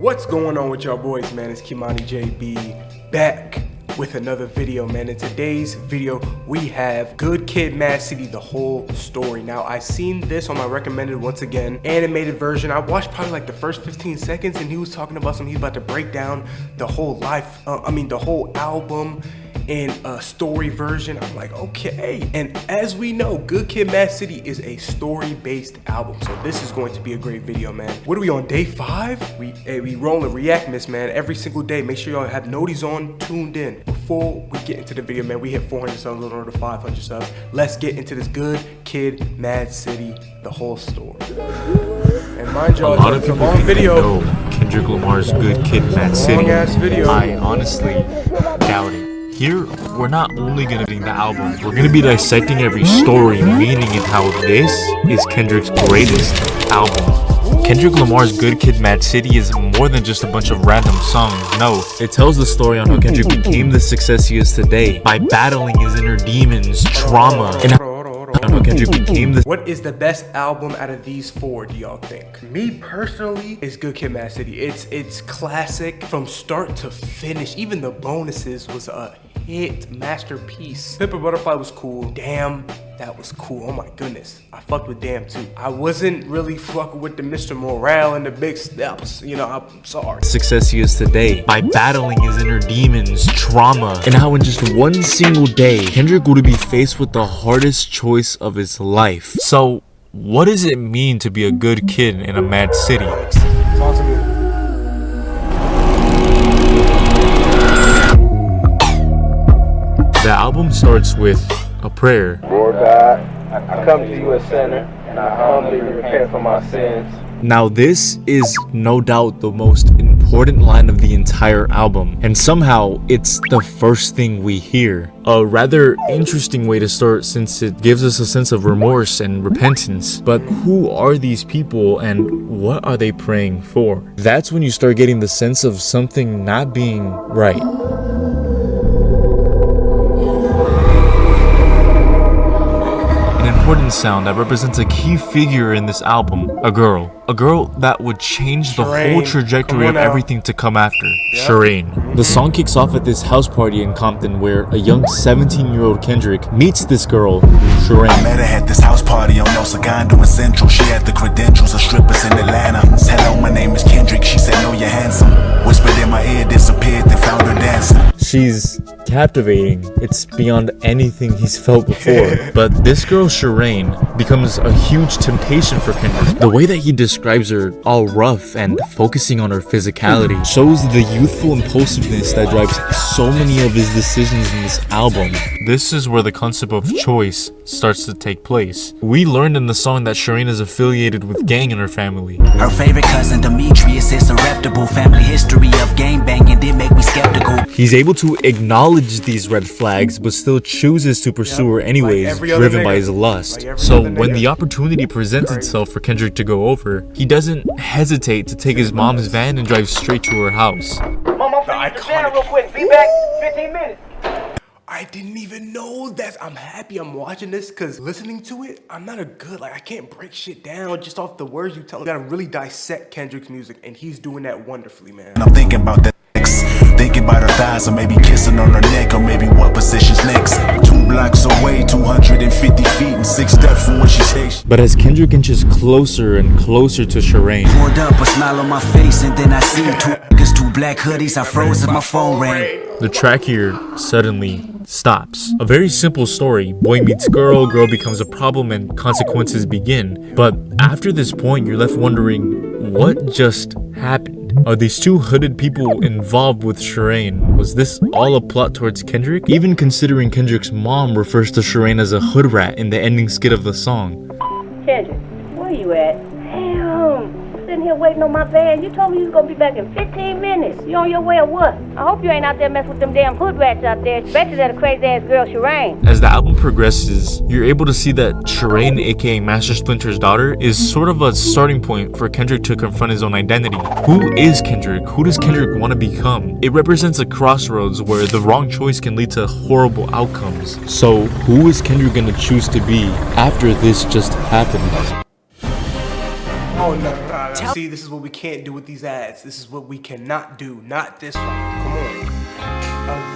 What's going on with y'all boys, man? It's Kymanijb back with another video, man. In today's video, we have Good Kid, M.A.A.d City, the whole story. Now, I seen this on my recommended, once again, animated version. I watched probably like the first 15 seconds, and he was talking about something. He's about to break down the whole the whole album in a story version. I'm like, okay. And as we know, Good Kid, M.A.A.d City is a story-based album, so this is going to be a great video, man. What are we on, day 5? We rolling React Miss, man, every single day. Make sure y'all have noties on, tuned in. Before we get into the video, man, we hit 400 subs, a little over 500 subs. Let's get into this Good Kid, M.A.A.d City, the whole story. And mind y'all, it's a long video. Kendrick Lamar's Good Kid, M.A.A.d City. Long ass video. I honestly doubt it. Here, we're not only gonna be the album, we're gonna be dissecting every story, meaning and how this is Kendrick's greatest album. Kendrick Lamar's Good Kid, M.A.A.d City is more than just a bunch of random songs. No, it tells the story on how Kendrick became the success he is today by battling his inner demons, trauma, and how Kendrick became the. What is the best album out of these 4, do y'all think? Me personally, it's Good Kid, M.A.A.d City. It's classic from start to finish. Even the bonuses was a hit, masterpiece. Pimp a Butterfly was cool. Damn, that was cool. Oh my goodness, I fucked with Damn too. I wasn't really fucking with the Mr. Morale and the Big Steps. You know, I'm sorry. Success he is today by battling his inner demons, trauma, and how in just one single day, Kendrick would be faced with the hardest choice of his life. So, what does it mean to be a good kid in a M.A.A.d City? Talk to me. The album starts with a prayer. Lord God, I come to you as sinner, and I humbly repent for my sins. Now this is no doubt the most important line of the entire album, and somehow it's the first thing we hear. A rather interesting way to start, since it gives us a sense of remorse and repentance. But who are these people and what are they praying for? That's when you start getting the sense of something not being right. Important sound that represents a key figure in this album, a girl that would change the whole trajectory of everything to come after. Sherane. The song kicks off at this house party in Compton where a young 17-year-old Kendrick meets this girl, Sherane. I met her at this house party on El Segundo in Central. She had the credentials of strippers in Atlanta. Hello, my name is Kendrick. She said, no, you're handsome. Whispered in my ear, disappeared, then found her dancing. She's captivating. It's beyond anything he's felt before. But this girl, Sherane, becomes a huge temptation for Kendrick. The way that he describes her, all rough and focusing on her physicality, shows the youthful impulsiveness that drives so many of his decisions in this album. This is where the concept of choice starts to take place. We learned in the song that Sherane is affiliated with gang in her family. Her favorite cousin Demetrius is a reputable family history of gang banging did make me skeptical. He's able to acknowledge these red flags but still chooses to pursue her anyways, driven by his lust. So when the opportunity presents itself for Kendrick to go over, he doesn't hesitate to take his mom's van and drive straight to her house. Mom, I'm finna get down real quick. Be back 15 minutes. I didn't even know that. I'm happy I'm watching this, because listening to it, I'm not I can't break shit down just off the words you tell me. You gotta really dissect Kendrick's music, and he's doing that wonderfully, man. I'm thinking about that next. Thinking about her thighs, or maybe kissing on her neck, or maybe what position's next. 2 blocks away, 250 feet, and 6 steps from where she stays. But as Kendrick inches closer and closer to Sherane, Poured up, a smile on my face, and then I see 2 niggas, 2 black hoodies. I froze as my phone rang. the track here suddenly stops. A very simple story. Boy meets girl, girl becomes a problem, and consequences begin. But after this point, you're left wondering, what just happened? Are these 2 hooded people involved with Sherane? Was this all a plot towards Kendrick? Even considering Kendrick's mom refers to Sherane as a hood rat in the ending skit of the song. Kendrick, where you at? Damn, sitting here waiting on my van. You told me you was gonna be back in 15 minutes. You on your way or what? I hope you ain't out there messing with them damn hood rats out there. Especially that crazy ass girl Sherane. As the album progresses, you're able to see that Sherane, aka Master Splinter's daughter, is sort of a starting point for Kendrick to confront his own identity. Who is Kendrick? Who does Kendrick want to become? It represents a crossroads where the wrong choice can lead to horrible outcomes. So who is Kendrick gonna choose to be after this just happened? Oh no, See, this is what we can't do with these ads. This is what we cannot do. Not this one. Come on.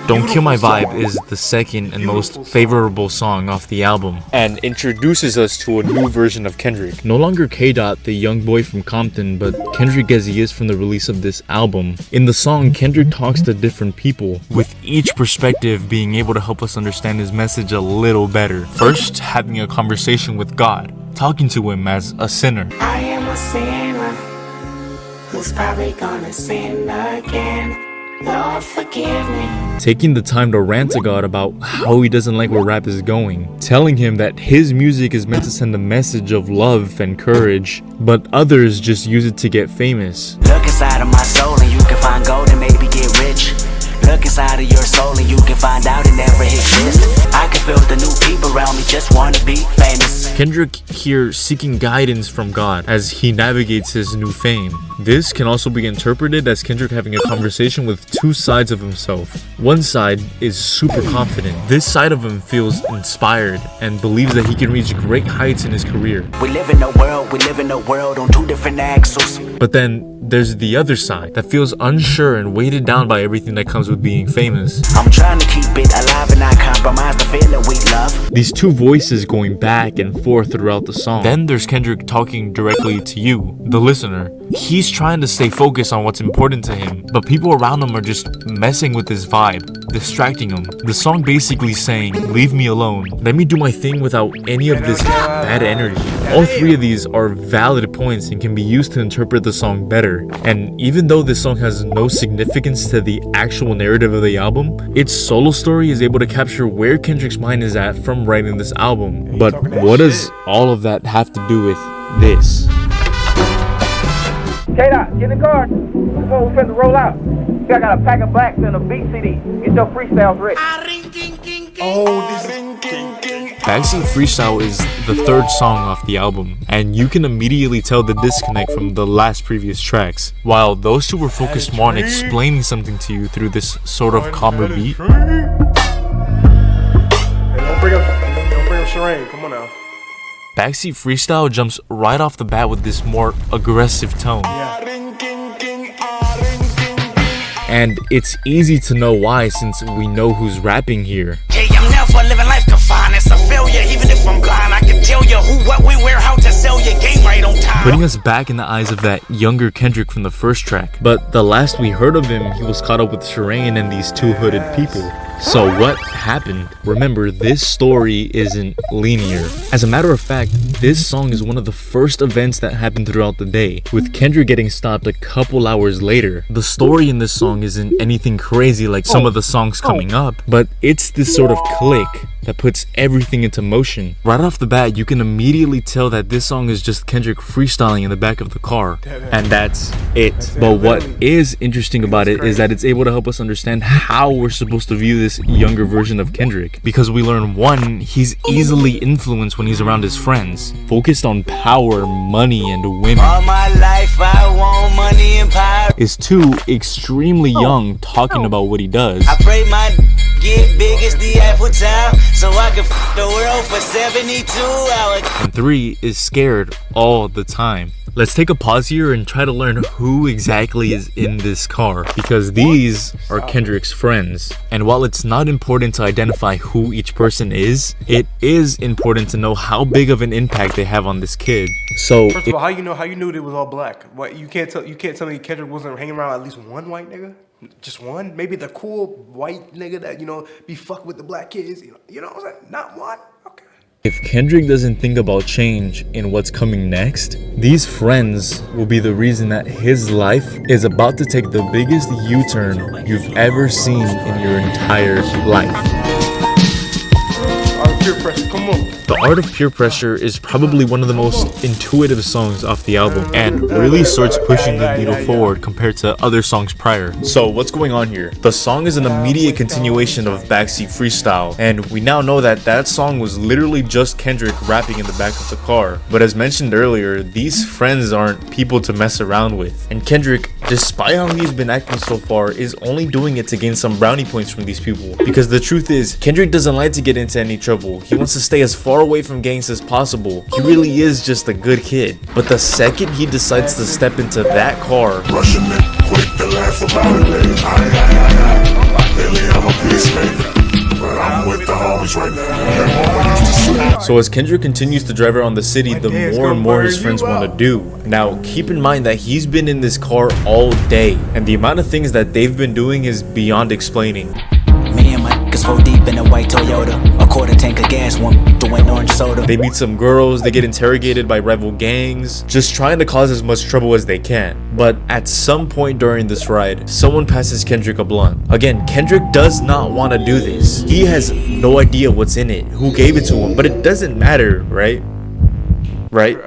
Don't Kill My Vibe is the second and most favorable song off the album and introduces us to a new version of Kendrick. No longer K-Dot, the young boy from Compton, but Kendrick as he is from the release of this album. In the song, Kendrick talks to different people, with each perspective being able to help us understand his message a little better. First, having a conversation with God, talking to him as a sinner. I am a sinner who's probably gonna sin again. Lord, forgive me. Taking the time to rant to God about how he doesn't like where rap is going. Telling him that his music is meant to send a message of love and courage, but others just use it to get famous. Look inside of my soul and you can find gold and maybe get rich. Look inside of your soul and you can find out it never exists. I can feel the new people around me just wanna be famous. Kendrick here seeking guidance from God as he navigates his new fame. This can also be interpreted as Kendrick having a conversation with two sides of himself. One side is super confident. This side of him feels inspired and believes that he can reach great heights in his career. We live in a world on two different axles. But then there's the other side that feels unsure and weighted down by everything that comes with being famous. I'm trying to keep it alive and not compromise the feeling we love. These two voices going back and forth throughout the song. Then there's Kendrick talking directly to you, the listener. He's trying to stay focused on what's important to him, but people around him are just messing with his vibe, distracting him. The song basically saying, leave me alone, let me do my thing without any of this bad energy. All three of these are valid points and can be used to interpret the song better. And even though this song has no significance to the actual narrative of the album, its solo story is able to capture where Kendrick's mind is at from writing this album. But what does all of that have to do with this? K-Dot, get in the car. Come on, we finna roll out. I got a pack of blacks and a beat CD. Get your freestyles ready. Backseat Freestyle is the third song off the album, and you can immediately tell the disconnect from the last previous tracks. While those two were focused more on explaining something to you through this sort of calmer beat. Hey, don't bring up Sherane. Come on now. Backseat Freestyle jumps right off the bat with this more aggressive tone. And it's easy to know why, since we know who's rapping here. Hey, I'm never living life confined. It's a failure, even if I'm blind. I can tell you who, what, when, where, how to sell your game right on time. Putting us back in the eyes of that younger Kendrick from the first track. But the last we heard of him, he was caught up with Sherane and these two hooded people. So what happened? Remember, this story isn't linear. As a matter of fact, this song is one of the first events that happened throughout the day, with Kendrick getting stopped a couple hours later. The story in this song isn't anything crazy like some of the songs coming up, but it's this sort of click that puts everything into motion. Right off the bat, you can immediately tell that this song is just Kendrick freestyling in the back of the car, and that's it. But what is interesting about it is that it's able to help us understand how we're supposed to view this younger version of Kendrick, because we learn, one, he's easily influenced when he's around his friends, focused on power, money, and women. All my life I want money and power. Is two, extremely young, talking about what he does. I pray my get big as the Apple Town, so I can f the world for 72 hours. And three, is scared all the time. Let's take a pause here and try to learn who exactly is in this car, because these are Kendrick's friends. And while it's not important to identify who each person is, it is important to know how big of an impact they have on this kid. So first of all, how you knew it was all black? What, you can't tell me Kendrick wasn't hanging around at least one white nigga? Just one? Maybe the cool white nigga that, you know, be fuck with the black kids, you know what I'm saying? Not one? Okay. If Kendrick doesn't think about change in what's coming next, these friends will be the reason that his life is about to take the biggest U-turn you've ever seen in your entire life. Peer pressure, come on. The Art of Peer Pressure is probably one of the most intuitive songs off the album, and really starts pushing the needle forward compared to other songs prior. So what's going on here? The song is an immediate continuation of Backseat Freestyle, and we now know that that song was literally just Kendrick rapping in the back of the car. But as mentioned earlier, these friends aren't people to mess around with, and Kendrick, despite how he's been acting so far, is only doing it to gain some brownie points from these people. Because the truth is, Kendrick doesn't like to get into any trouble. He wants to stay as far far away from gangs as possible. He really is just a good kid. But the second he decides to step into that car, Russian men quick to laugh about it. Lately I'm a peacemaker, but I'm with the homies right now. so as Kendrick continues to drive around the city, the more and more his friends want to do. Now, keep in mind that he's been in this car all day, and the amount of things that they've been doing is beyond explaining. Me and my niggas 4 deep in a white Toyota. A quarter tank of gas, one doing orange soda. They meet some girls, they get interrogated by rival gangs, just trying to cause as much trouble as they can. But at some point during this ride, someone passes Kendrick a blunt. Again, Kendrick does not want to do this. He has no idea what's in it, who gave it to him, but it doesn't matter, right? Right?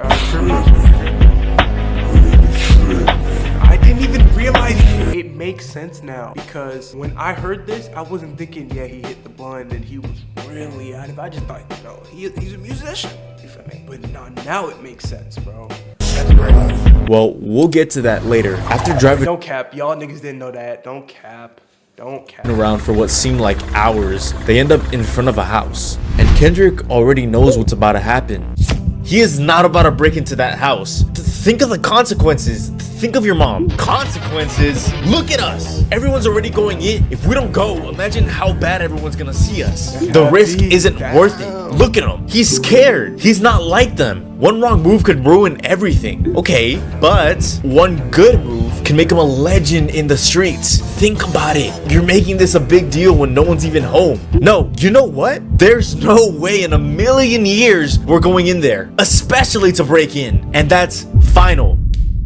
I didn't even realize it makes sense now, because when I heard this, I wasn't thinking, yeah, he hit the blunt and he was really out of it. I just thought, no, he's a musician. You feel me? But now it makes sense, bro. That's crazy. Well, we'll get to that later. After driving Don't cap. Y'all niggas didn't know that. Don't cap. Don't cap. around for what seemed like hours, they end up in front of a house. And Kendrick already knows what's about to happen. He is not about to break into that house. Think of the consequences. Think of your mom. Consequences? Look at us. Everyone's already going in. If we don't go, imagine how bad everyone's gonna see us. The risk isn't worth it. Look at him. He's scared. He's not like them. One wrong move could ruin everything. Okay, but one good move can make him a legend in the streets. Think about it. You're making this a big deal when no one's even home. No, you know what? There's no way in a million years we're going in there, especially to break in. And that's final.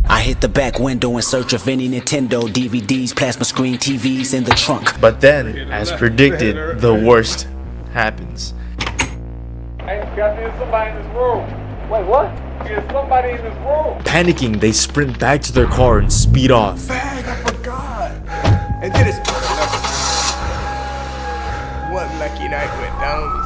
I hit the back window in search of any Nintendo DVDs, plasma screen TVs in the trunk. But then, as predicted, the worst happens. Hey, there's somebody in this room. Wait, what? There's somebody in this room. Panicking, they sprint back to their car and speed off. Bag, I forgot. And then it's one lucky night went down.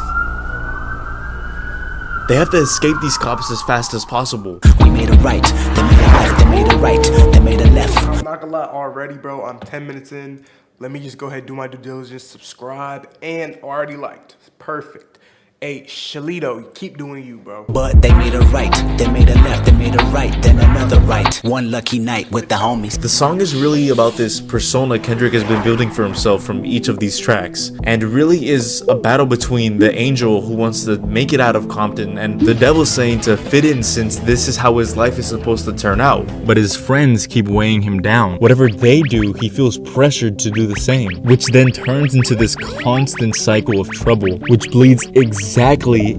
They have to escape these cops as fast as possible. We made a right, they made a left, they made a right, they made a left. I'm not gonna lie, already, bro. I'm 10 minutes in. Let me just go ahead and do my due diligence, subscribe, and already liked. Perfect. Hey, Shalito, keep doing you, bro. But they made a right, they made a left, they made a right, then another right. One lucky night with the homies. The song is really about this persona Kendrick has been building for himself from each of these tracks, and really is a battle between the angel who wants to make it out of Compton and the devil saying to fit in since this is how his life is supposed to turn out. But his friends keep weighing him down. Whatever they do, he feels pressured to do the same, which then turns into this constant cycle of trouble, which bleeds exactly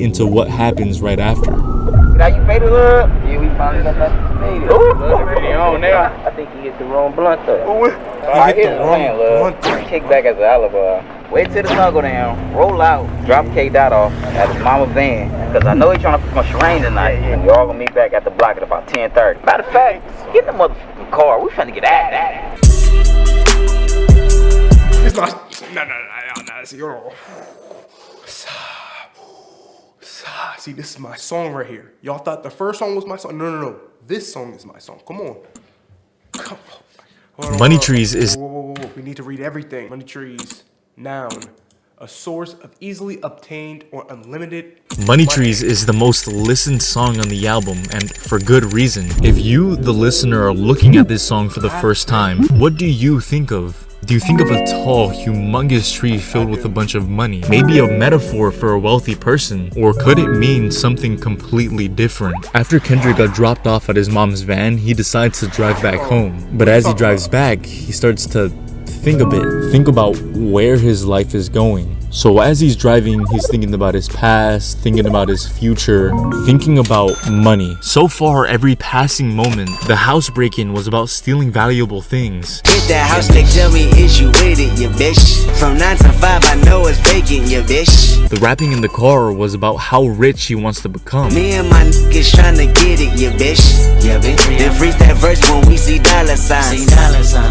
into what happens right after. Now you made it up. Yeah, we finally got that made it. On now. I think he hit the wrong blunt though. He hit the wrong blunt. Kick back as an alibi. Wait till the sun go down. Roll out. Drop K-Dot off at his mama's van. Cause I know he's trying to put my Sherane tonight. And y'all gonna meet back at the block at about 10:30. Matter of fact, get the motherfucking car. We finna get at that. It's not. No. See, see, this is my song right here. Y'all thought the first song was my song? No. This song is my song. Come on. Money Trees is... Whoa. We need to read everything. Money Trees, noun. A source of easily obtained or unlimited Money Trees is the most listened song on the album, and for good reason. If you, the listener, are looking at this song for the first time, what do you think of? Do you think of a tall, humongous tree filled with a bunch of money? Maybe a metaphor for a wealthy person? Or could it mean something completely different? After Kendrick got dropped off at his mom's van, he decides to drive back home. But as he drives back, he starts to think a bit. Think about where his life is going. So as he's driving, he's thinking about his past, thinking about his future, thinking about money. So far, every passing moment, the house break-in was about stealing valuable things. Hit that house, they tell me, is you with it, you bitch? From 9 to 5, I know it's vacant, you bitch. The rapping in the car was about how rich he wants to become. Me and my niggas tryna get it, you bitch. Yeah, bitch. Then freeze that verse when we see dollar signs.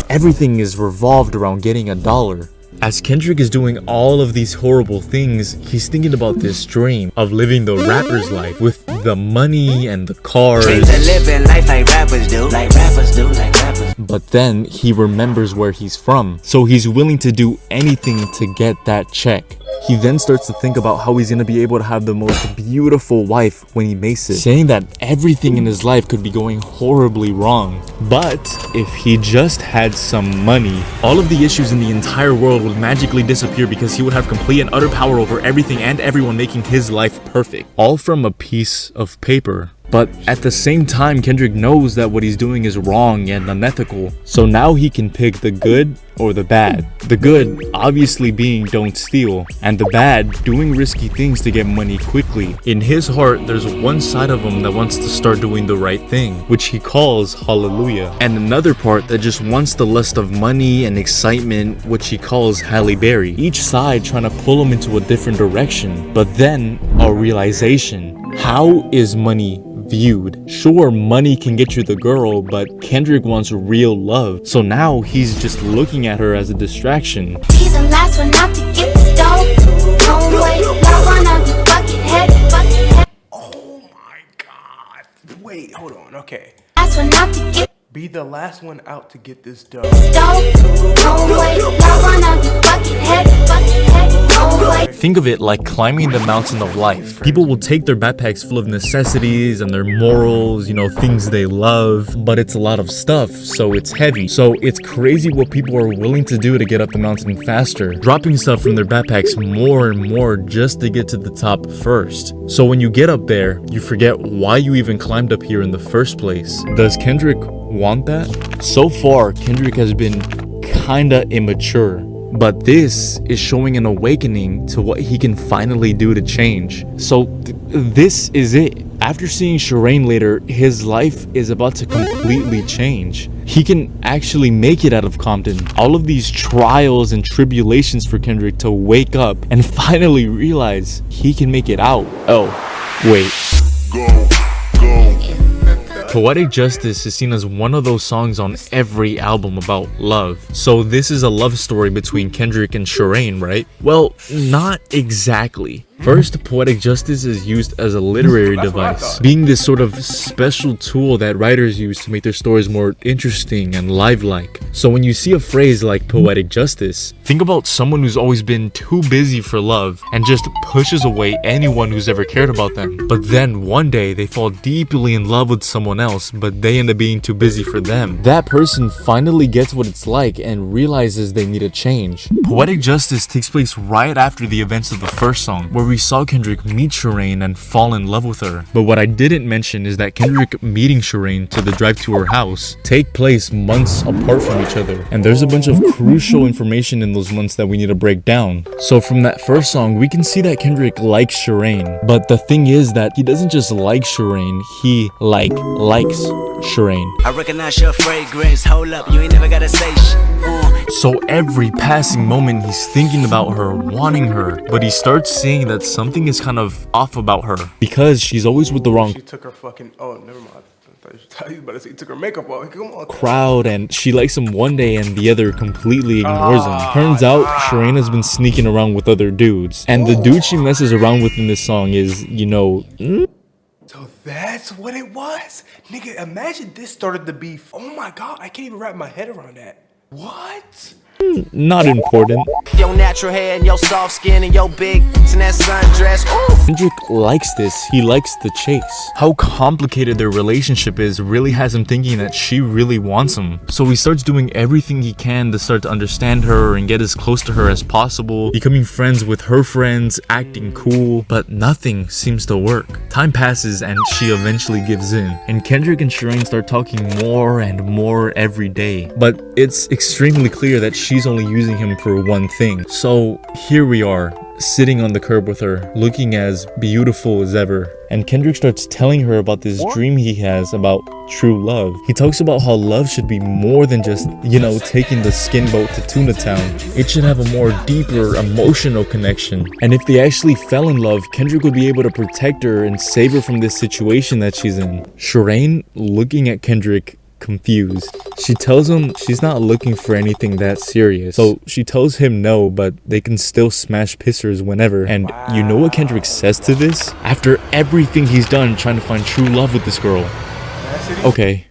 Everything is revolved around getting $1. As Kendrick is doing all of these horrible things, he's thinking about this dream of living the rapper's life with the money and the cars. Dreams of living life like rappers do. Like rappers do, like rappers. But then he remembers where he's from, so he's willing to do anything to get that check. He then starts to think about how he's gonna be able to have the most beautiful wife when he makes it, saying that everything in his life could be going horribly wrong. But if he just had some money, all of the issues in the entire world would magically disappear because he would have complete and utter power over everything and everyone, making his life perfect. All from a piece of paper. But at the same time, Kendrick knows that what he's doing is wrong and unethical. So now he can pick the good or the bad. The good obviously being don't steal, and the bad doing risky things to get money quickly. In his heart, there's one side of him that wants to start doing the right thing, which he calls hallelujah, and another part that just wants the lust of money and excitement, which he calls Halle Berry. Each side trying to pull him into a different direction, but then a realization. How is money viewed? Sure, money can get you the girl, but Kendrick wants real love. So now he's just looking at her as a distraction. Be the last one out to get the stove. Don't wait, love on a bucket head. Oh my god. Wait, hold on. Okay. Last one out to get Be the last one out to get this done. stove. Don't wait, love on a bucket head. Don't wait. Think of it like climbing the mountain of life. People will take their backpacks full of necessities and their morals, you know, things they love, but it's a lot of stuff, so it's heavy. So it's crazy what people are willing to do to get up the mountain faster, dropping stuff from their backpacks more and more just to get to the top first. So when you get up there, you forget why you even climbed up here in the first place. Does Kendrick want that? So far, Kendrick has been kinda immature. But this is showing an awakening to what he can finally do to change. So this is it. After seeing Sherane later, his life is about to completely change. He can actually make it out of Compton. All of these trials and tribulations for Kendrick to wake up and finally realize he can make it out. Oh, wait. Poetic Justice is seen as one of those songs on every album about love. So this is a love story between Kendrick and Sherane, right? Well, not exactly. First, Poetic Justice is used as a literary device, being this sort of special tool that writers use to make their stories more interesting and lifelike. So when you see a phrase like Poetic Justice, think about someone who's always been too busy for love and just pushes away anyone who's ever cared about them. But then one day they fall deeply in love with someone else, but they end up being too busy for them. That person finally gets what it's like and realizes they need a change. Poetic Justice takes place right after the events of the first song, where we saw Kendrick meet Sherane and fall in love with her. But what I didn't mention is that Kendrick meeting Sherane to the drive to her house take place months apart from each other. And there's a bunch of crucial information in those months that we need to break down. So from that first song, we can see that Kendrick likes Sherane. But the thing is that he doesn't just like Sherane, he likes Sherane. I recognize your fragrance. Hold up, you ain't never gotta say shit. So every passing moment he's thinking about her, wanting her, but he starts seeing that something is kind of off about her because she's always with the wrong She took her fucking. Oh, never mind. I thought you was about to say he took her makeup off. Come on. crowd, and she likes him one day and the other completely ignores him. Turns out Sherane has been sneaking around with other dudes, and the dude she messes around with in this song is, you know, So that's what it was? Nigga, imagine this started the beef. Oh my god, I can't even wrap my head around that. What? not important. Your natural hair and your soft skin and your big and that sundress. Ooh. Kendrick likes this. He likes the chase. How complicated their relationship is really has him thinking that she really wants him. So he starts doing everything he can to start to understand her and get as close to her as possible, becoming friends with her friends, acting cool, but nothing seems to work. Time passes and she eventually gives in, and Kendrick and Sherane start talking more and more every day. But it's extremely clear that she's only using him for one thing. So here we are, sitting on the curb with her, looking as beautiful as ever. And Kendrick starts telling her about this dream he has about true love. He talks about how love should be more than just, you know, taking the skin boat to Tuna Town. It should have a more deeper emotional connection. And if they actually fell in love, Kendrick would be able to protect her and save her from this situation that she's in. Sherane, looking at Kendrick, confused. She tells him she's not looking for anything that serious. So she tells him no, but they can still smash pissers whenever. And you know what Kendrick says to this? After everything he's done trying to find true love with this girl. Okay.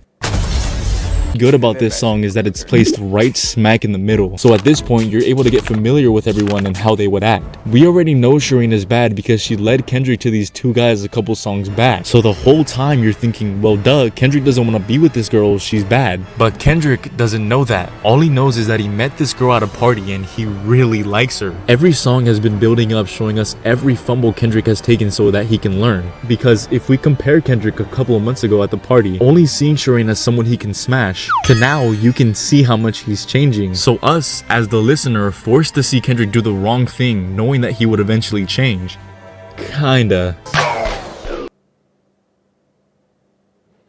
good about this song is that it's placed right smack in the middle. So at this point, you're able to get familiar with everyone and how they would act. We already know Sherane is bad because she led Kendrick to these two guys a couple songs back. So the whole time you're thinking, well, duh, Kendrick doesn't want to be with this girl, she's bad. But Kendrick doesn't know that. All he knows is that he met this girl at a party and he really likes her. Every song has been building up, showing us every fumble Kendrick has taken so that he can learn. Because if we compare Kendrick a couple of months ago at the party, only seeing Sherane as someone he can smash, to now you can see how much he's changing. So us, as the listener, are forced to see Kendrick do the wrong thing, knowing that he would eventually change. Kinda.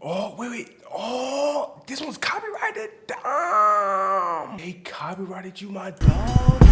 Oh, wait. Oh, this one's copyrighted? Damn. They copyrighted you, my dog.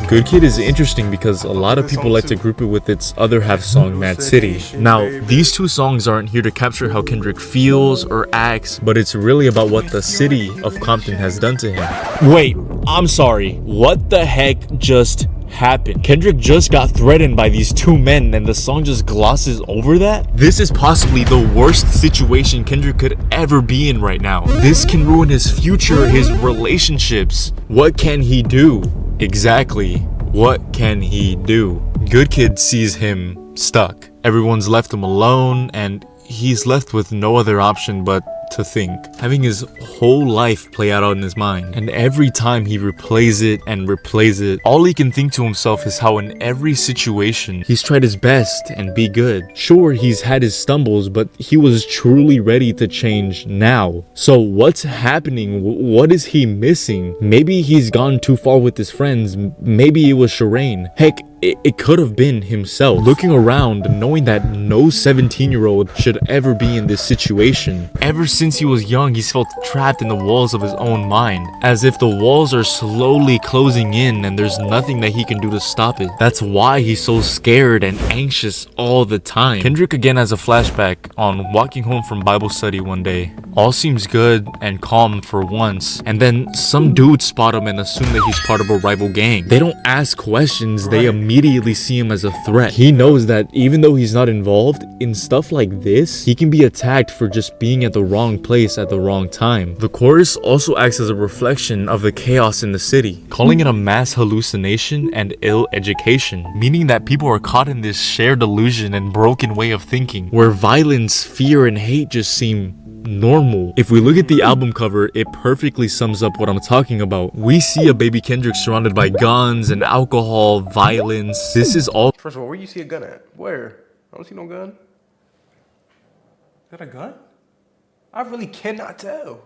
Good Kid is interesting because a lot of people like to group it with its other half song, m.A.A.d City. Now, these two songs aren't here to capture how Kendrick feels or acts, but it's really about what the city of Compton has done to him. Wait, I'm sorry. What the heck just happened? Kendrick just got threatened by these two men and the song just glosses over that? This is possibly the worst situation Kendrick could ever be in right now. This can ruin his future, his relationships. What can he do? Exactly. What can he do? Good Kid sees him stuck. Everyone's left him alone and he's left with no other option but to think, having his whole life play out in his mind. And every time he replays it and replays it, all he can think to himself is how in every situation he's tried his best and be good. Sure, he's had his stumbles, but he was truly ready to change now. So what's happening? What is he missing? Maybe he's gone too far with his friends. Maybe it was Sherane. Heck, it could have been himself. Looking around, knowing that no 17-year-old should ever be in this situation. Ever since he was young, he's felt trapped in the walls of his own mind, as if the walls are slowly closing in and there's nothing that he can do to stop it. That's why he's so scared and anxious all the time. Kendrick again has a flashback on walking home from Bible study one day. All seems good and calm for once, and then some dudes spot him and assume that he's part of a rival gang. They don't ask questions, they immediately see him as a threat. He knows that even though he's not involved in stuff like this, he can be attacked for just being at the wrong place at the wrong time. The chorus also acts as a reflection of the chaos in the city, calling it a mass hallucination and ill education, meaning that people are caught in this shared illusion and broken way of thinking, where violence, fear, and hate just seem normal. If we look at the album cover, it perfectly sums up what I'm talking about. We see a baby Kendrick surrounded by guns and alcohol, violence. This is all. First of all, where you see a gun at? Where? I don't see no gun. Is that a gun? I really cannot tell.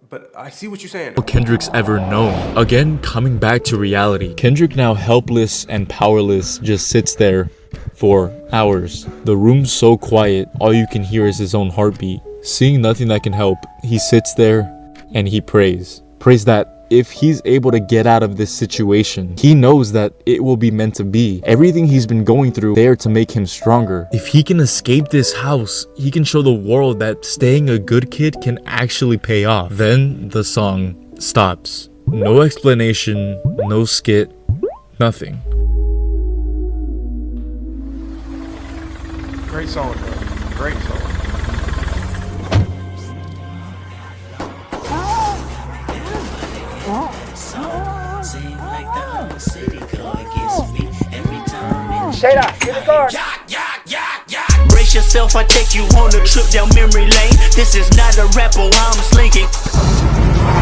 But I see what you're saying. Kendrick's ever known. Again, coming back to reality. Kendrick, now helpless and powerless, just sits there for hours. The room's so quiet, all you can hear is his own heartbeat. Seeing nothing that can help, he sits there and he prays. Prays that if he's able to get out of this situation, he knows that it will be meant to be. Everything he's been going through there to make him stronger. If he can escape this house, he can show the world that staying a good kid can actually pay off. Then the song stops. No explanation, no skit, nothing. Great song, bro. Great song. Shade out, get the card. Brace yourself, I take you on a trip down memory lane. This is not a rapper, I'm slinking.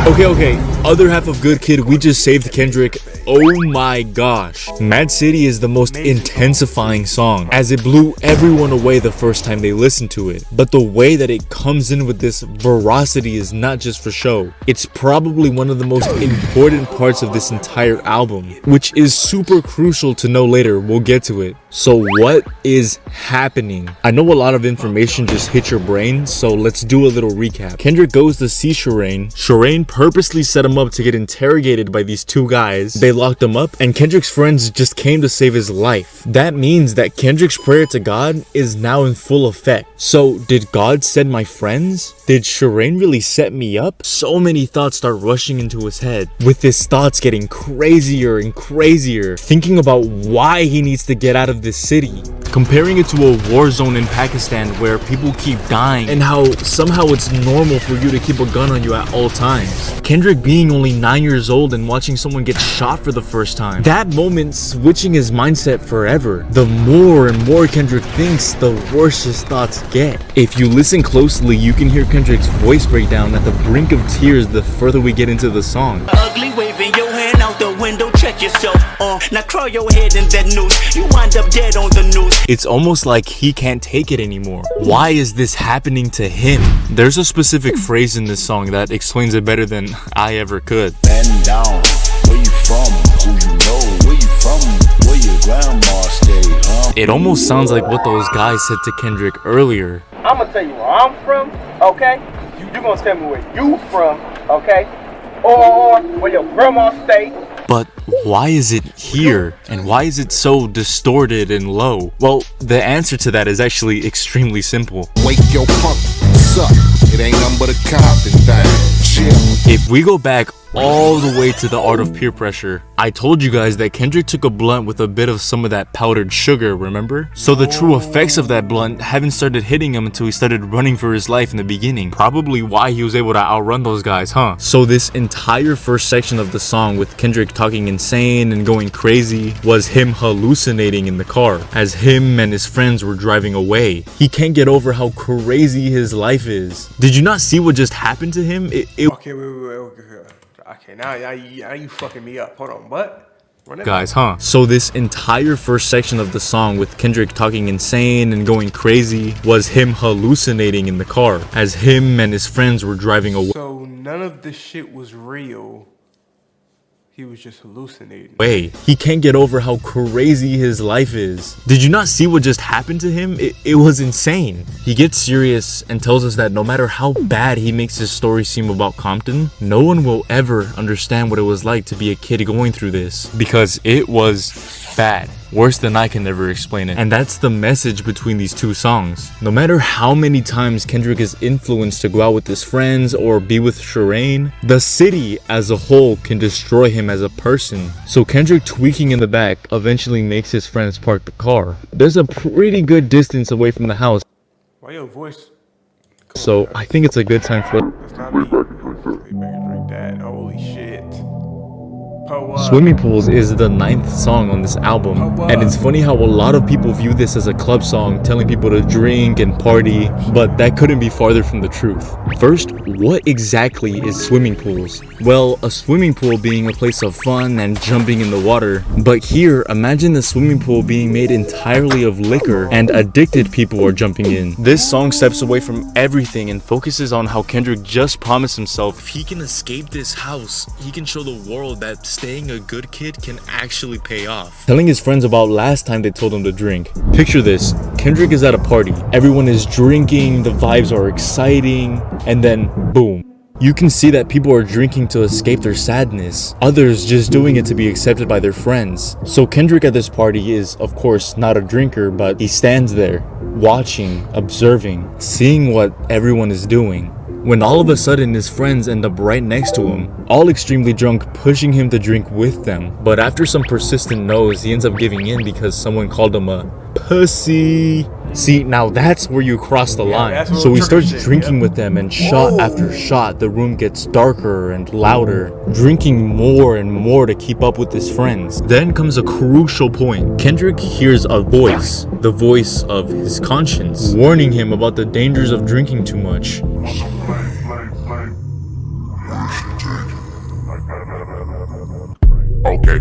Okay, other half of Good Kid, we just saved Kendrick. Oh my gosh. m.A.A.d City is the most intensifying song, as it blew everyone away the first time they listened to it. But the way that it comes in with this veracity is not just for show. It's probably one of the most important parts of this entire album, which is super crucial to know later. We'll get to it. So what is happening? I know a lot of information just hit your brain, so let's do a little recap. Kendrick goes to see Sherane. Sherane purposely set him up to get interrogated by these two guys. They locked him up, and Kendrick's friends just came to save his life. That means that Kendrick's prayer to God is now in full effect. So did God send my friends? Did Sherane really set me up? So many thoughts start rushing into his head, with his thoughts getting crazier and crazier, thinking about why he needs to get out of this city. comparing it to a war zone in Pakistan where people keep dying and how somehow it's normal for you to keep a gun on you at all times. Kendrick being only 9 years old and watching someone get shot for the first time. That moment switching his mindset forever. The more and more Kendrick thinks, the worse his thoughts get. If you listen closely, you can hear Kendrick's voice break down at the brink of tears the further we get into the song. Ugly waving your hand out the window, check yourself. Now crawl your head in that noose. You wind up dead on the news. It's almost like he can't take it anymore. Why is this happening to him? There's a specific phrase in this song that explains it better than I ever could. Bend down, where you from? Who you know? Where you from? Where your grandma stayed, huh? It almost sounds like what those guys said to Kendrick earlier. I'm gonna tell you where I'm from, okay? You gonna tell me where you from, okay? Or where your grandma stayed. But why is it here? And why is it so distorted and low? Well, the answer to that is actually extremely simple. Wake your punk, what's up? It ain't nothing but a Compton thing. Chill. If we go back all the way to The Art of Peer Pressure, I told you guys that Kendrick took a blunt with a bit of some of that powdered sugar, remember? So the true effects of that blunt haven't started hitting him until he started running for his life in the beginning. Probably why he was able to outrun those guys, huh? So this entire first section of the song with Kendrick talking insane and going crazy was him hallucinating in the car as him and his friends were driving away. He can't get over how crazy his life is. Did you not see what just happened to him? Okay, wait. Okay, now you fucking me up. Hold on, what? Guys, huh? So this entire first section of the song with Kendrick talking insane and going crazy was him hallucinating in the car as him and his friends were driving away. So none of this shit was real. He was just hallucinating. He can't get over how crazy his life is. Did you not see what just happened to him? It was insane. He gets serious and tells us that no matter how bad he makes his story seem about Compton, no one will ever understand what it was like to be a kid going through this. Because it was bad. Worse than I can ever explain it. And that's the message between these two songs. No matter how many times Kendrick is influenced to go out with his friends or be with Sherane, the city as a whole can destroy him as a person. So Kendrick tweaking in the back eventually makes his friends park the car. There's a pretty good distance away from the house. Why your voice? So I think it's a good time for... That's not me. Like that. Holy shit. Swimming Pools is the 9th song on this album, and it's funny how a lot of people view this as a club song telling people to drink and party, but that couldn't be farther from the truth. First, what exactly is swimming pools? Well, a swimming pool being a place of fun and jumping in the water, but here imagine the swimming pool being made entirely of liquor and addicted people are jumping in. This song steps away from everything and focuses on how Kendrick just promised himself if he can escape this house, he can show the world that staying a good kid can actually pay off. Telling his friends about last time they told him to drink. Picture this, Kendrick is at a party, everyone is drinking, the vibes are exciting, and then boom. You can see that people are drinking to escape their sadness, others just doing it to be accepted by their friends. So Kendrick at this party is, of course, not a drinker, but he stands there, watching, observing, seeing what everyone is doing. When all of a sudden his friends end up right next to him, all extremely drunk, pushing him to drink with them. But after some persistent no's, he ends up giving in because someone called him a pussy. See, now that's where you cross the line. So he starts drinking with them, and shot after shot, the room gets darker and louder, drinking more and more to keep up with his friends. Then comes a crucial point. Kendrick hears a voice, the voice of his conscience, warning him about the dangers of drinking too much. Okay,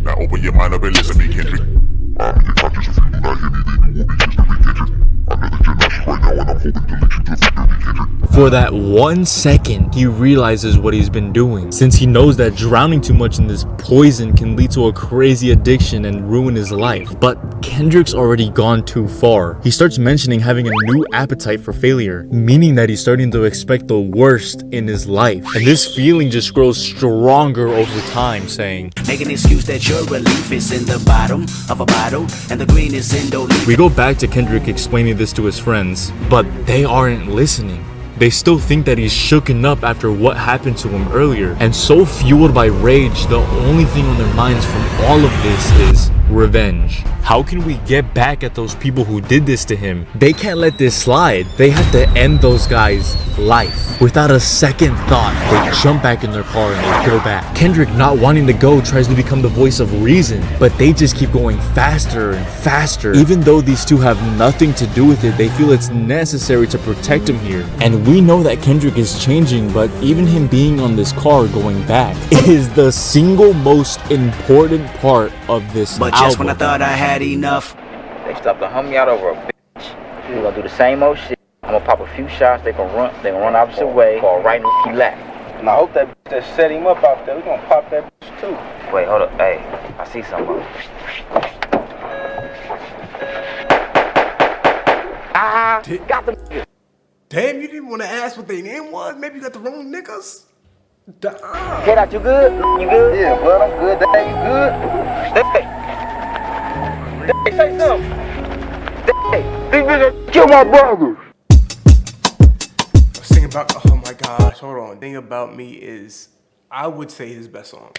now open your mind up and listen to me, Kendrick. Your conscience, if you do not hear me, then you will be disturbing, Kendrick. I know that you're nauseous right now, and I'm hoping to let you do disturbing, Kendrick. For that 1 second, he realizes what he's been doing, since he knows that drowning too much in this poison can lead to a crazy addiction and ruin his life. But Kendrick's already gone too far. He starts mentioning having a new appetite for failure, meaning that he's starting to expect the worst in his life. And this feeling just grows stronger over time, saying, Make an excuse that your relief is in the bottom of a bottle, and the green is in the... We go back to Kendrick explaining this to his friends, but they aren't listening. They still think that he's shooken up after what happened to him earlier. And so fueled by rage, the only thing on their minds from all of this is revenge. How can we get back at those people who did this to him? They can't let this slide. They have to end those guys' life. Without a second thought, they jump back in their car and they go back. Kendrick, not wanting to go, tries to become the voice of reason, but they just keep going faster and faster. Even though these two have nothing to do with it, they feel it's necessary to protect him here. And we know that Kendrick is changing, but even him being on this car going back is the single most important part of this But album. just when I thought I had enough, They stopped to hum me out over a bitch. We gonna do the same old shit. I'm gonna pop a few shots. They gonna run opposite way. Fall right in the lap. And I hope that bitch that set him up out there, we gonna pop that bitch too. Wait, hold up. Hey, I see something. Got them. Damn, you didn't want to ask what their name was? Maybe you got the wrong niggas? Get out, you good? You good? Yeah, bud, I'm good. Dad, you good? Hey, say something. Hey, these bitches kill my brother. Thing about, oh my gosh, hold on. Thing About Me is, I would say, his best song.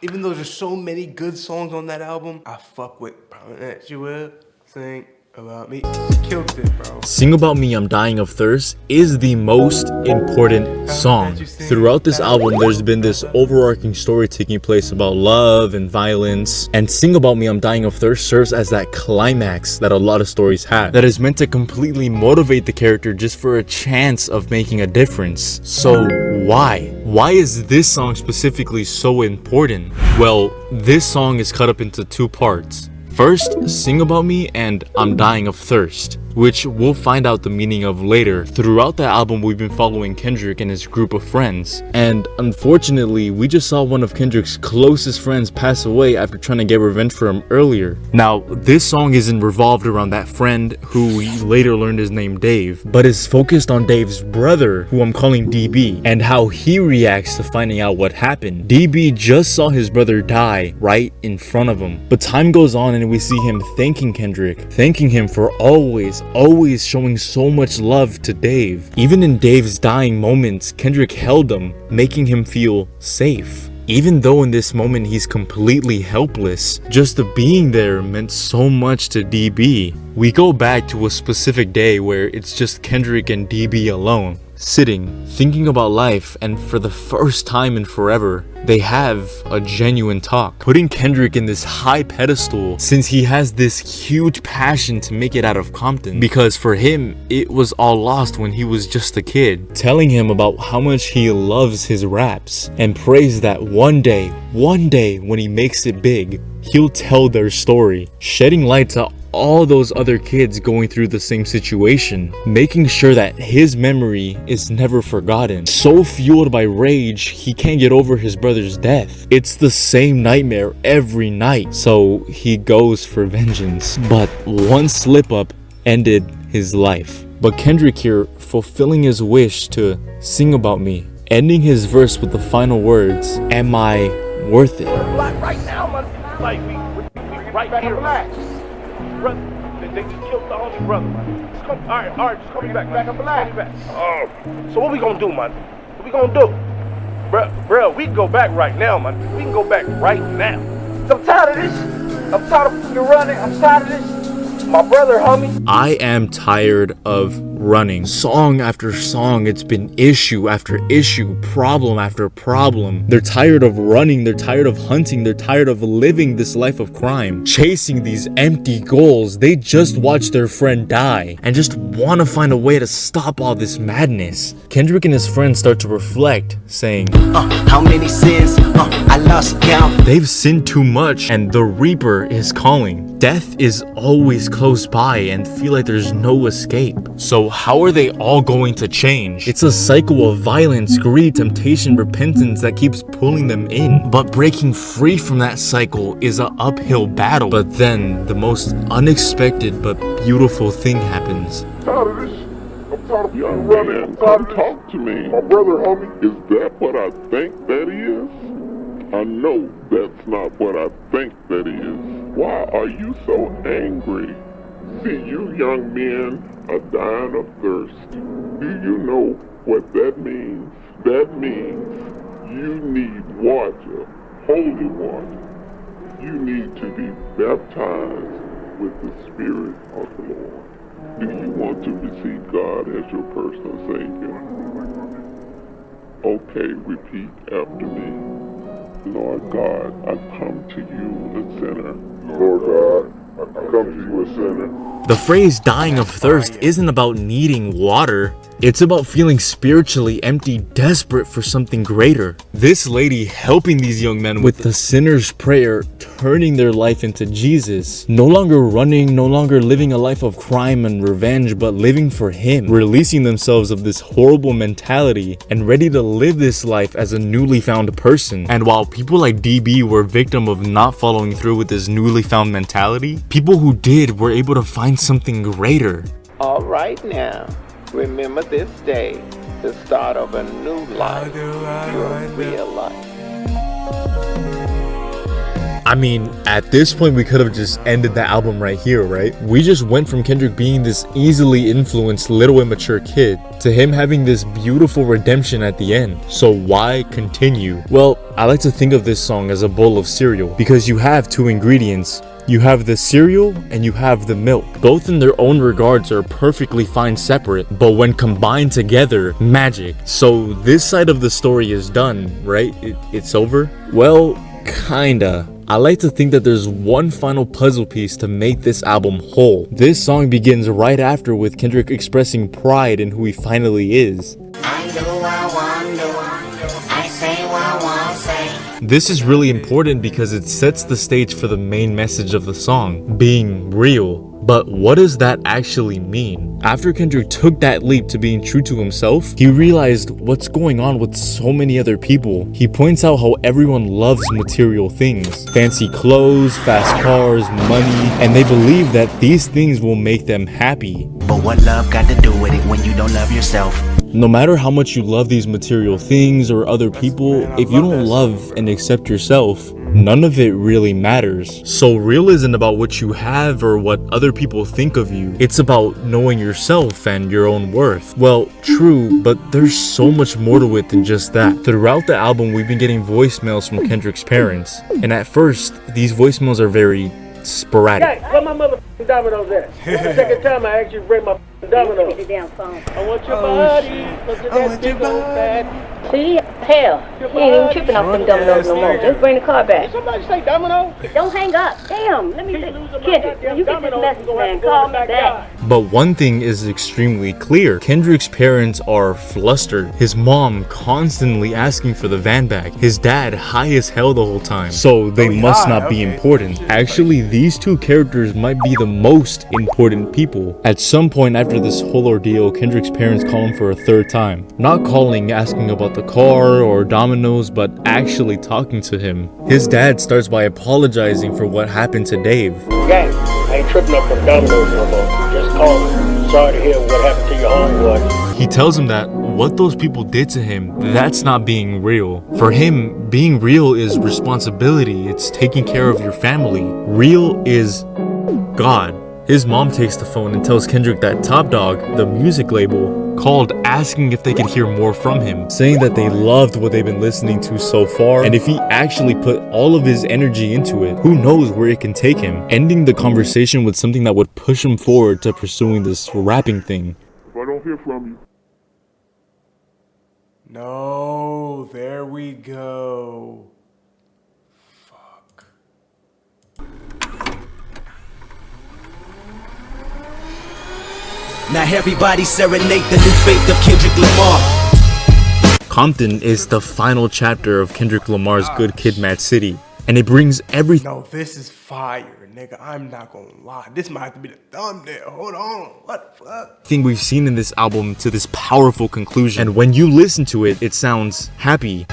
Even though there's so many good songs on that album, I fuck with Promise You Will Sing About Me. Killed it, bro. Sing About Me, I'm Dying of Thirst is the most important song. Throughout this album, there's been this overarching story taking place about love and violence, and Sing About Me, I'm Dying of Thirst serves as that climax that a lot of stories have, that is meant to completely motivate the character just for a chance of making a difference. So why? Why is this song specifically so important? Well, this song is cut up into two parts. First, Sing About Me and I'm Dying of Thirst, which we'll find out the meaning of later. Throughout the album, we've been following Kendrick and his group of friends. And unfortunately, we just saw one of Kendrick's closest friends pass away after trying to get revenge for him earlier. Now, this song isn't revolved around that friend who we later learned is named Dave, but is focused on Dave's brother, who I'm calling DB, and how he reacts to finding out what happened. DB just saw his brother die right in front of him. But time goes on and we see him thanking Kendrick, thanking him for always showing so much love to Dave. Even in Dave's dying moments, Kendrick held him, making him feel safe. Even though in this moment he's completely helpless, just being there meant so much to DB. We go back to a specific day where it's just Kendrick and DB alone, sitting, thinking about life, and for the first time in forever, they have a genuine talk, putting Kendrick in this high pedestal since he has this huge passion to make it out of Compton, because for him, it was all lost when he was just a kid, telling him about how much he loves his raps and prays that one day when he makes it big, he'll tell their story, shedding light to all those other kids going through the same situation, making sure that his memory is never forgotten. So fueled by rage, he can't get over his brother's death. It's the same nightmare every night, so he goes for vengeance. But one slip up ended his life. But Kendrick here, fulfilling his wish to sing about me, ending his verse with the final words, "Am I worth it?" Right now, man. Like, we right here. Relax. Brother, they just killed the homie brother, man. Just come, all right, just call me back, man. Relax. So what we gonna do, man? What we gonna do? Bruh, we can go back right now, man. We can go back right now. I'm tired of this. I'm tired of running. I'm tired of this. My brother, homie. I am tired of running. Song after song, it's been issue after issue, problem after problem. They're tired of running, they're tired of hunting, they're tired of living this life of crime, chasing these empty goals. They just watched their friend die and just want to find a way to stop all this madness. Kendrick and his friends start to reflect, saying, how many sins? I lost count. They've sinned too much and the Reaper is calling. Death is always close by and feel like there's no escape. So how are they all going to change? It's a cycle of violence, greed, temptation, repentance that keeps pulling them in. But breaking free from that cycle is an uphill battle. But then the most unexpected but beautiful thing happens. I'm tired of this. I'm tired of you running. Come talk to me. My brother, homie, is that what I think that he is? I know that's not what I think that he is. Why are you so angry? See, you young men are dying of thirst. Do you know what that means? That means you need water, holy water. You need to be baptized with the Spirit of the Lord. Do you want to receive God as your personal Savior? Okay, repeat after me. Lord God, I come to you a sinner. Lord God, I come to you a sinner. The phrase dying of thirst isn't about needing water. It's about feeling spiritually empty, desperate for something greater. This lady helping these young men with the sinner's prayer, turning their life into Jesus. No longer running, no longer living a life of crime and revenge, but living for Him. Releasing themselves of this horrible mentality and ready to live this life as a newly found person. And while people like DB were victim of not following through with this newly found mentality, people who did were able to find something greater. All right now. Remember this day, the start of a new life, your real life. I mean, at this point, we could have just ended the album right here, right? We just went from Kendrick being this easily influenced little immature kid to him having this beautiful redemption at the end. So why continue? Well, I like to think of this song as a bowl of cereal because you have two ingredients. You have the cereal and you have the milk. Both in their own regards are perfectly fine separate, but when combined together, magic. So this side of the story is done, right? It's over? Well, kinda. I like to think that there's one final puzzle piece to make this album whole. This song begins right after with Kendrick expressing pride in who he finally is. This is really important because it sets the stage for the main message of the song, being real. But what does that actually mean? After Kendrick took that leap to being true to himself, he realized what's going on with so many other people. He points out how everyone loves material things, fancy clothes, fast cars, money, and they believe that these things will make them happy. But what love got to do with it when you don't love yourself? No matter how much you love these material things or other people, if you don't love and accept yourself, none of it really matters. So real isn't about what you have or what other people think of you. It's about knowing yourself and your own worth. Well, true, but there's so much more to it than just that. Throughout the album, we've been getting voicemails from Kendrick's parents. And at first, these voicemails are very sporadic. Hey, where my motherfucking dominoes at? This is the second time I asked you to bring my dominoes. The damn phone. I want your body. I want your body. See? Hell, he ain't even tripping off them dominoes no more. Just bring the car back. Did somebody say domino? Don't hang up. Damn, let me Kendrick, when you get this message, man, call me back. But one thing is extremely clear. Kendrick's parents are flustered. His mom constantly asking for the van back. His dad high as hell the whole time. So they must not be important. Actually, these two characters might be the most important people. At some point after this whole ordeal, Kendrick's parents call him for a third time. Not calling, asking about the car or dominoes, but actually talking to him. His dad starts by apologizing for what happened to Dave. Gang, I ain't tripping up from dominoes no more. Just calling. Sorry to hear what happened to your homeboy. He tells him that what those people did to him, that's not being real. For him, being real is responsibility. It's taking care of your family. Real is God. His mom takes the phone and tells Kendrick that Top Dog, the music label, called asking if they could hear more from him, saying that they loved what they've been listening to so far, and if he actually put all of his energy into it, who knows where it can take him, ending the conversation with something that would push him forward to pursuing this rapping thing. If I don't hear from you. No, there we go. Now everybody serenade the new faith of Kendrick Lamar. Compton is the final chapter of Kendrick Lamar's Good Kid, M.A.A.d City, and it brings everything. No, this is fire, nigga. I'm not gonna lie. This might have to be the thumbnail. Hold on. What the fuck? Thing we've seen in this album to this powerful conclusion. And when you listen to it, it sounds happy.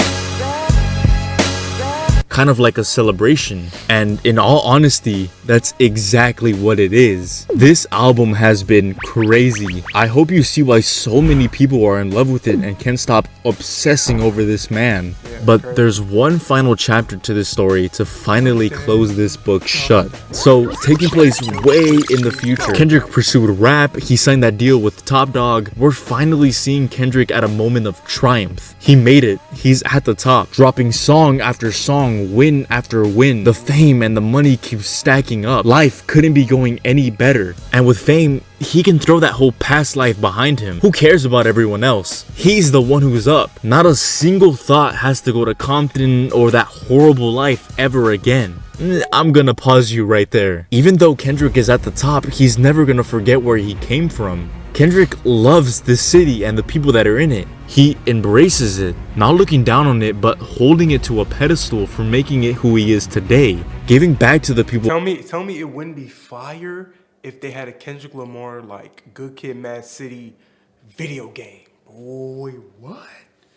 Kind of like a celebration, and in all honesty, that's exactly what it is. This album has been crazy. I hope you see why so many people are in love with it and can't stop obsessing over this man. But there's one final chapter to this story to finally close this book shut. So, taking place way in the future, Kendrick pursued rap, he signed that deal with Top Dog. We're finally seeing Kendrick at a moment of triumph. He made it. He's at the top, dropping song after song, win after win. The fame and the money keeps stacking up. Life couldn't be going any better. And with fame, he can throw that whole past life behind him. Who cares about everyone else? He's the one who's up. Not a single thought has to go to Compton or that horrible life ever again. I'm gonna pause you right there. Even though Kendrick is at the top, he's never gonna forget where he came from. Kendrick loves this city and the people that are in it. He embraces it, not looking down on it, but holding it to a pedestal for making it who he is today. Giving back to the people. Tell me it wouldn't be fire if they had a Kendrick Lamar like Good Kid, Mad City video game. Boy, what?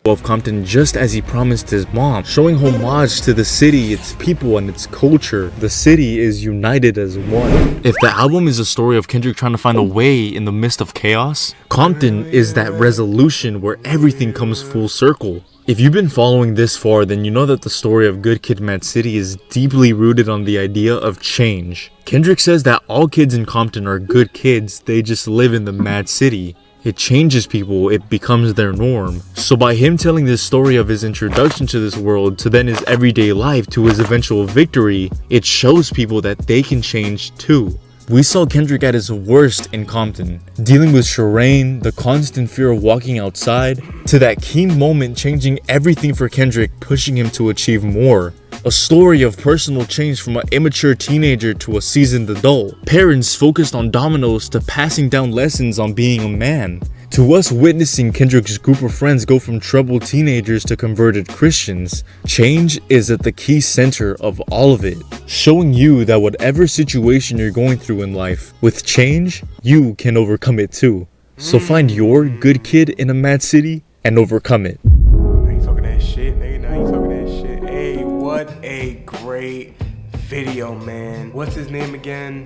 Of Compton, just as he promised his mom, showing homage to the city, its people, and its culture. The city is united as one. If the album is a story of Kendrick trying to find a way in the midst of chaos, Compton is that resolution where everything comes full circle. If you've been following this far, then you know that the story of Good Kid, Mad City is deeply rooted on the idea of change. Kendrick says that all kids in Compton are good kids, they just live in the Mad City. It changes people, it becomes their norm. So by him telling this story of his introduction to this world, to then his everyday life, to his eventual victory, it shows people that they can change too. We saw Kendrick at his worst in Compton, dealing with Sherane, the constant fear of walking outside, to that key moment changing everything for Kendrick, pushing him to achieve more. A story of personal change from an immature teenager to a seasoned adult. Parents focused on dominoes to passing down lessons on being a man. To us witnessing Kendrick's group of friends go from troubled teenagers to converted Christians. Change is at the key center of all of it, showing you that whatever situation you're going through in life, with change, you can overcome it too. So find your good kid in a mad city and overcome it. Now you talking that shit, nigga. Now you talking that shit. Hey, what a great video, man. What's his name again?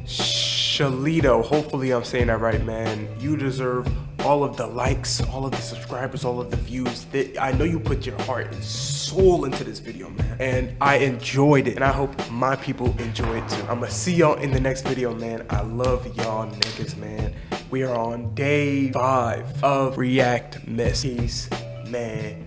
Shalito. Hopefully I'm saying that right, man. You deserve all of the likes, all of the subscribers, all of the views. I know you put your heart and soul into this video, man. And I enjoyed it. And I hope my people enjoy it too. I'm gonna see y'all in the next video, man. I love y'all niggas, man. We are on day 5 of React Miss. Peace, man.